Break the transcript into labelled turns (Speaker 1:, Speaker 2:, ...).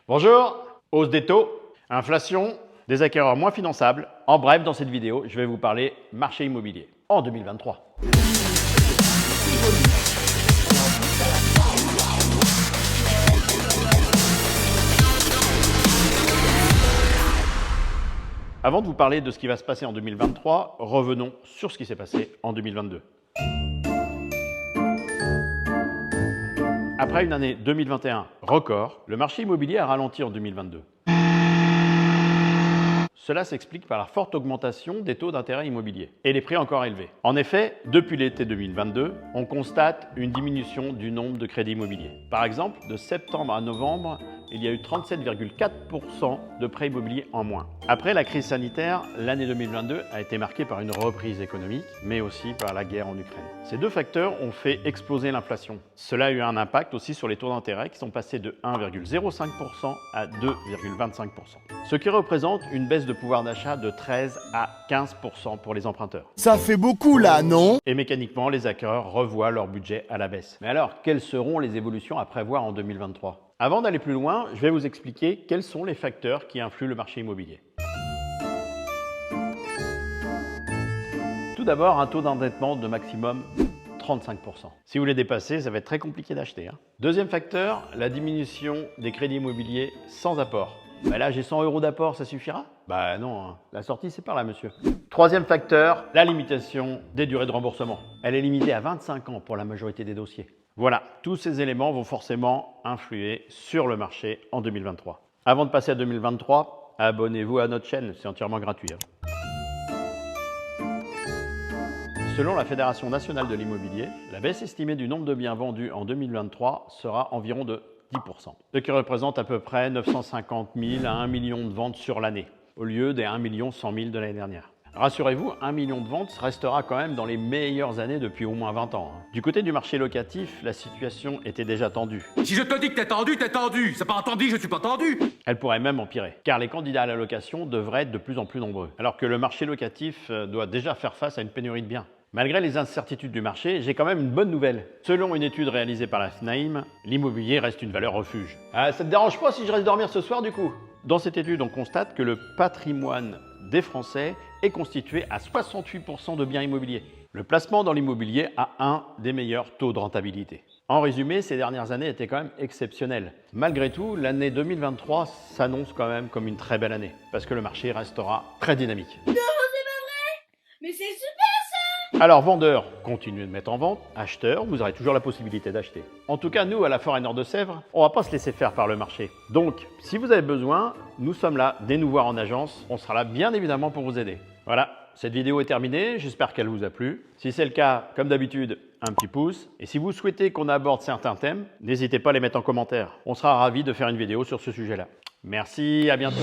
Speaker 1: Bonjour, hausse des taux, inflation, des acquéreurs moins finançables. En bref, dans cette vidéo, je vais vous parler marché immobilier en 2023. Avant de vous parler de ce qui va se passer en 2023, revenons sur ce qui s'est passé en 2022. Après une année 2021 record, le marché immobilier a ralenti en 2022. Cela s'explique par la forte augmentation des taux d'intérêt immobiliers et les prix encore élevés. En effet, depuis l'été 2022, on constate une diminution du nombre de crédits immobiliers. Par exemple, de septembre à novembre, il y a eu 37,4% de prêts immobiliers en moins. Après la crise sanitaire, l'année 2022 a été marquée par une reprise économique, mais aussi par la guerre en Ukraine. Ces deux facteurs ont fait exploser l'inflation. Cela a eu un impact aussi sur les taux d'intérêt qui sont passés de 1,05% à 2,25%. Ce qui représente une baisse de pouvoir d'achat de 13 à 15% pour les emprunteurs.
Speaker 2: Ça fait beaucoup là, non?
Speaker 1: Et mécaniquement, les acquéreurs revoient leur budget à la baisse. Mais alors, quelles seront les évolutions à prévoir en 2023 ? Avant d'aller plus loin, je vais vous expliquer quels sont les facteurs qui influent le marché immobilier. Tout d'abord, un taux d'endettement de maximum 35%. Si vous les dépassez, ça va être très compliqué d'acheter. Deuxième facteur, la diminution des crédits immobiliers sans apport. Là, j'ai 100 € d'apport, ça suffira? Bah non, la sortie c'est par là, monsieur. Troisième facteur, la limitation des durées de remboursement. Elle est limitée à 25 ans pour la majorité des dossiers. Voilà, tous ces éléments vont forcément influer sur le marché en 2023. Avant de passer à 2023, abonnez-vous à notre chaîne, c'est entièrement gratuit. Selon la Fédération nationale de l'immobilier, la baisse estimée du nombre de biens vendus en 2023 sera environ de 10%, ce qui représente à peu près 950 000 à 1 million de ventes sur l'année, au lieu des 1 100 000 de l'année dernière. Rassurez-vous, 1 million de ventes restera quand même dans les meilleures années depuis au moins 20 ans. Du côté du marché locatif, la situation était déjà tendue.
Speaker 3: Si je te dis que t'es tendu, t'es tendu. C'est pas entendu, je suis pas tendu.
Speaker 1: Elle pourrait même empirer, car les candidats à la location devraient être de plus en plus nombreux, alors que le marché locatif doit déjà faire face à une pénurie de biens. Malgré les incertitudes du marché, j'ai quand même une bonne nouvelle. Selon une étude réalisée par la FNAIM, l'immobilier reste une valeur refuge. Ça te dérange pas si je reste dormir ce soir du coup? Dans cette étude, on constate que le patrimoine des Français est constitué à 68% de biens immobiliers. Le placement dans l'immobilier a un des meilleurs taux de rentabilité. En résumé, ces dernières années étaient quand même exceptionnelles. Malgré tout, l'année 2023 s'annonce quand même comme une très belle année, parce que le marché restera très dynamique.
Speaker 4: Non, c'est pas vrai! Mais c'est super!
Speaker 1: Alors vendeurs, continuez de mettre en vente. Acheteurs, vous aurez toujours la possibilité d'acheter. En tout cas, nous, à la Forêt Nord de Sèvres, on va pas se laisser faire par le marché. Donc, si vous avez besoin, nous sommes là, dès nous voir en agence. On sera là bien évidemment pour vous aider. Voilà, cette vidéo est terminée. J'espère qu'elle vous a plu. Si c'est le cas, comme d'habitude, un petit pouce. Et si vous souhaitez qu'on aborde certains thèmes, n'hésitez pas à les mettre en commentaire. On sera ravis de faire une vidéo sur ce sujet-là. Merci, à bientôt.